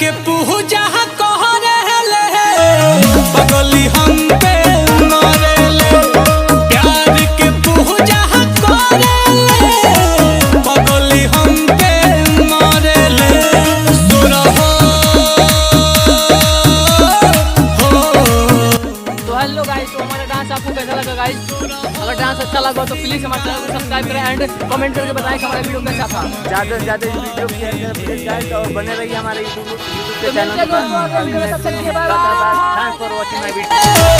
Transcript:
के पूजा कह रहे पगली हम पे मरेले प्यार के पूजा करेले पगली हम पे मरेले तो हेलो गाइस, तो हमारा डांस आपको कैसा लगा गाइस? अगर डांस अच्छा लगा तो प्लीज हमारे चैनल को सब्सक्राइब करें एंड कमेंट करके बताएं कि हमारा वीडियो कैसा था। ज़्यादा से ज़्यादा वीडियो शेयर करें प्लीज गाइस, और बने रहिए हमारे यूट्यूब तो चैनल पर। मिलते हैं दोस्तों अगले वीडियो में, तब तक के लिए bye bye. Thanks for watching my video.